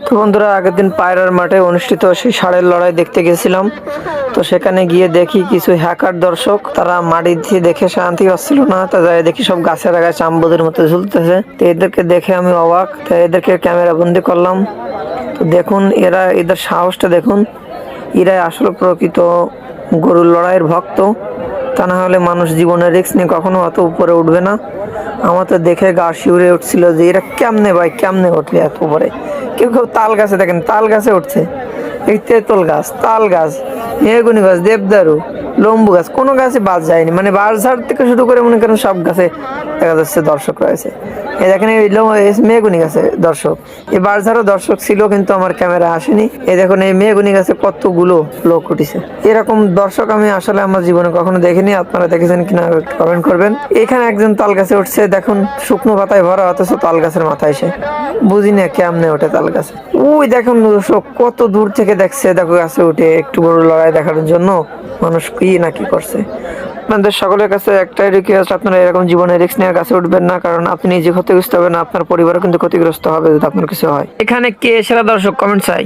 তো বন্ধুরা, আগের দিন পায়রার মাঠে অনুষ্ঠিত সেই ষাঁড়ের লড়াই দেখতে গেছিলাম। তো সেখানে গিয়ে দেখি কিছু হ্যাকার দর্শক, তারা মাটি দিয়ে দেখে শান্তি পাচ্ছিল না, তা যাই দেখি সব গাছের আগায় চাম্বুদের মতো ঝুলতেছে। তো এদেরকে দেখে আমি অবাক, তো এদেরকে ক্যামেরা বন্দি করলাম। তো দেখুন, এদের সাহসটা দেখুন। এরাই আসলে প্রকৃত গরুর লড়াইয়ের ভক্ত। তা না হলে মানুষ জীবনের রিস্ক নিয়ে কখনো অত উপরে উঠবে না। আমার তো দেখে গা শিউরে উঠছিল যে এরা কেমনে ভাই, কেমনে উঠলে এত উপরে। কেউ কেউ তাল গাছে, দেখেন তাল গাছে উঠছে, এই তেঁতুল গাছ, তাল গাছ, মেহগুনি গাছ, দেবদারু, লম্বু গাছ, কোনো গাছে বাদ যায়নি। মানে বাঁশঝাড় থেকে শুরু করে মনে করেন সব গাছে দেখা যাচ্ছে দর্শক রয়েছে। এই দেখেন এই মেহগুনি গাছে দর্শক, এই বাঁশঝাড়ও দর্শক ছিল, কিন্তু আমার ক্যামেরা আসেনি। এই দেখুন এই মেহগুনি গাছে কতগুলো লোক উঠেছে। এরকম দর্শক আমি আসলে আমার জীবনে কখনো দেখিনি। আপনারা দেখেছেন কিনা কমেন্ট করবেন। এখানে একজন তাল গাছে উঠছে, দেখুন শুকনো পাতায় ভরা, অথচ তাল গাছের মাথায় সে। বুঝি না কেমনে ওঠে তাল গাছে। ওই দেখুন দর্শক কত দূর থেকে দেখছে, দেখো গাছে উঠে একটু বড় লড়াই দেখার জন্য মানুষ কি না কি করছে। আপনাদের সকলের কাছে একটাই রিকোয়েস্ট, আপনারা এরকম জীবনে রিস্ক নিয়ে গাছে উঠবেন না, কারণ আপনি নিজে ক্ষতিগ্রস্ত হবেন, আপনার পরিবারও কিন্তু ক্ষতিগ্রস্ত হবে যদি আপনার কিছু হয়। এখানে কে সেরা দর্শক কমেন্ট চাই।